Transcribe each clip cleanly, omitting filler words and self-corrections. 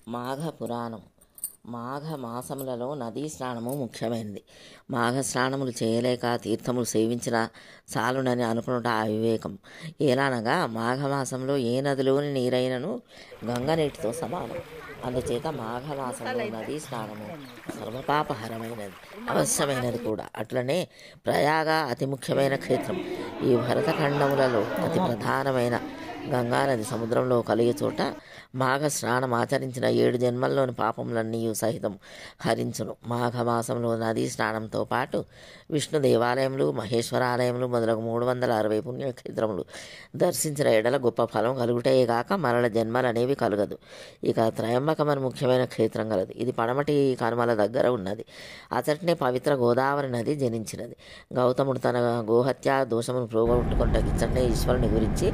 మాఘ పురాణం. మాఘ మాసములలో నదీ స్నానము ముఖ్యమైనది. మాఘ స్నానములు చేయలేక తీర్థములు సేవించిన చాలునని అనుకునుట అవివేకం. ఎలానగా మాఘమాసంలో ఏ నదిలోని నీరైనను గంగ నీటితో సమానం. అందుచేత మాఘమాసంలో నదీ స్నానము సర్వపాపహరమైనది, అవశ్యమైనది కూడా. అట్లనే ప్రయాగ అతి ముఖ్యమైన క్షేత్రం. ఈ భరతఖండములలో అతి ప్రధానమైన గంగానది సముద్రంలో కలిగే చోట మాఘ స్నానం ఆచరించిన 7 జన్మల్లోని పాపములన్నీ సహితం హరించును. మాఘమాసంలో నదీ స్నానంతో పాటు విష్ణు దేవాలయములు, మహేశ్వరాలయములు మొదలగు 360 పుణ్యక్షేత్రములు దర్శించిన ఎడల గొప్ప ఫలం కలుగుటయేగాక మరల జన్మలనేవి కలగదు. ఇక త్రయంబకమని ముఖ్యమైన క్షేత్రం కలదు. ఇది పడమటి కనుమల దగ్గర ఉన్నది. అతటినే పవిత్ర గోదావరి నది జనించినది. గౌతముడు తన గోహత్య దోషమును ప్రోగొట్టుకొనటకిచ్చటనే ఈశ్వరుని గురించి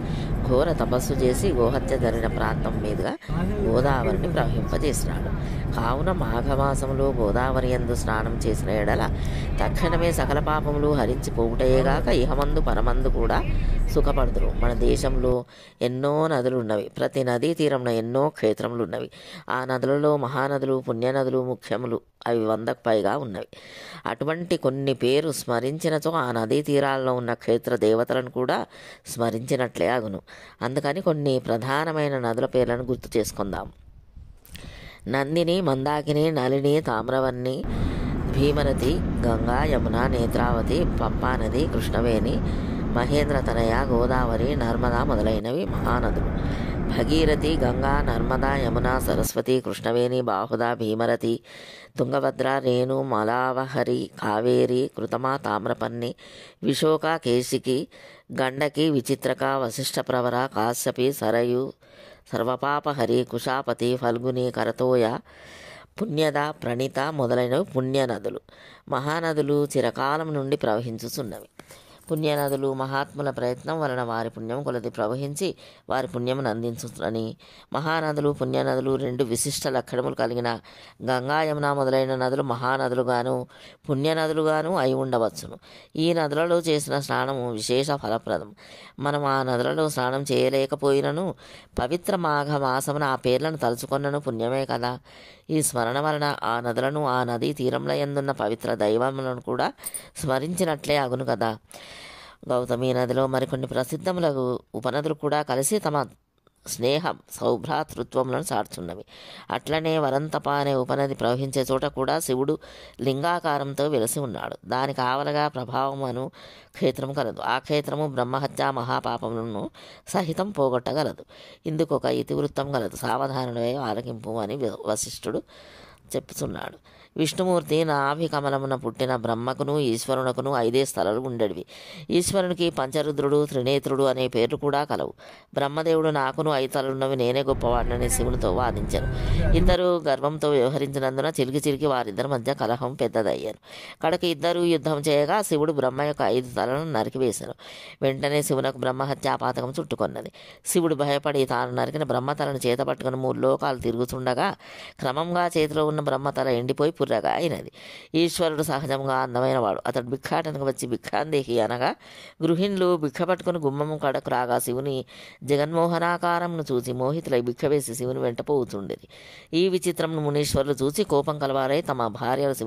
ఘోర తపస్సు చేసి గోహత్య జరిగిన ప్రాంతం మీదుగా గోదావరిని ప్రవహింపజేసినాడు. కావున మాఘమాసంలో గోదావరి యందు స్నానం చేసిన ఎడల తక్షణమే సకల పాపములు హరించిపోవుటయేగాక ఇహమందు పరమందు కూడా సుఖపడుదురు. మన దేశంలో ఎన్నో నదులు ఉన్నవి. ప్రతి నదీ తీరంలో ఎన్నో క్షేత్రములు ఉన్నవి. ఆ నదులలో మహానదులు, పుణ్యనదులు ముఖ్యములు. అవి 100కు పైగా ఉన్నవి. అటువంటి కొన్ని పేరు స్మరించినచో ఆ నదీ తీరాల్లో ఉన్న క్షేత్ర దేవతలను కూడా స్మరించినట్లే అగును. అందుకని కొన్ని ప్రధానమైన నదుల పేర్లను గుర్తు చేసుకుందాం. నందిని, మందాకిని, నళిని, తామ్రవర్ణి, భీమరతి, గంగా, యమున, నేత్రావతి, పంపానది, కృష్ణవేణి, మహేంద్రతనయ, గోదావరి, నర్మదా మొదలైనవి మహానదులు. భగీరథి, గంగా, నర్మదా, యమున, సరస్వతి, కృష్ణవేణి, బాహుదా, భీమరతి, తుంగభద్ర, రేణు, మలావహరి, కావేరి, కృతమ, తామ్రపర్ణి, విశోక, కేశికి, గండకి, విచిత్రక, వశిష్ఠప్రవర, కాశ్యపి, సరయు, సర్వపాపహరి, కుశాపతి, ఫల్గుని, కరతోయ, పుణ్యద, ప్రణిత మొదలైనవి పుణ్యనదులు. మహానదులు చిరకాలం నుండి ప్రవహించుచున్నవి. పుణ్యనదులు మహాత్ముల ప్రయత్నం వలన వారి పుణ్యం కొలది ప్రవహించి వారి పుణ్యమును అందించునని. మహానదులు, పుణ్యనదులు 2 విశిష్ట లక్షణములు కలిగిన గంగా, యమున మొదలైన నదులు మహానదులుగాను పుణ్యనదులుగాను అయి ఉండవచ్చును. ఈ నదులలో చేసిన స్నానము విశేష ఫలప్రదం. మనం ఆ నదులలో స్నానం చేయలేకపోయినను పవిత్ర మాఘ మాసమున ఆ పేర్లను తలుచుకొన్నను పుణ్యమే కదా. ఈ స్మరణ వలన ఆ నదులను, ఆ నదీ తీరంలో యందున్న పవిత్ర దైవములను కూడా స్మరించినట్లే అగును కదా. గౌతమి నదిలో మరికొన్ని ప్రసిద్ధములకు ఉపనదులు కూడా కలిసి తమ స్నేహం, సౌభ్రాతృత్వములను చాటుచున్నవి. అట్లనే వరంతప అనే ఉపనది ప్రవహించే చోట కూడా శివుడు లింగాకారంతో వెలసి ఉన్నాడు. దానికి ఆవలగా ప్రభావం అను క్షేత్రం కలదు. ఆ క్షేత్రము బ్రహ్మహత్య మహాపాపములను సహితం పోగొట్టగలదు. ఇందుకు ఒక ఇతివృత్తం గలదు. సావధానుడై ఆలకింపు అని వశిష్ఠుడు చెప్పుచున్నాడు. విష్ణుమూర్తి నాభికమలమున పుట్టిన బ్రహ్మకును ఈశ్వరునకును 5 స్థలాలు ఉండేవి. ఈశ్వరునికి పంచరుద్రుడు, త్రినేత్రుడు అనే పేర్లు కూడా కలవు. బ్రహ్మదేవుడు నాకును 5 తలలున్నవి, నేనే గొప్పవాడినని శివునితో వాదించారు. ఇద్దరు గర్వంతో వ్యవహరించినందున చిలికి వారిద్దరి మధ్య కలహం పెద్దదయ్యారు. కడకు ఇద్దరు యుద్ధం చేయగా శివుడు బ్రహ్మ యొక్క 5 తలను నరికివేశారు. వెంటనే శివునకు బ్రహ్మహత్యాపాతకం చుట్టుకొన్నది. శివుడు భయపడి తాను నరికిన బ్రహ్మతలను చేతపట్టుకుని 3 లోకాలు తిరుగుతుండగా క్రమంగా చేతిలో ఉన్న బ్రహ్మతల ఎండిపోయి పుర్రగా అయినది. ఈశ్వరుడు సహజంగా అందమైన వాడు. అతడు భిక్షాటనకు వచ్చి భిక్షాందేహి అనగా గృహిణులు భిక్ష పట్టుకుని గుమ్మము కడకు రాగా శివుని జగన్మోహనాకారంను చూసి మోహితులై భిక్ష వేసి శివుని వెంట పోతుండేది. ఈ విచిత్రంను మునీశ్వరులు చూసి కోపం కలవారై తమ భార్యలు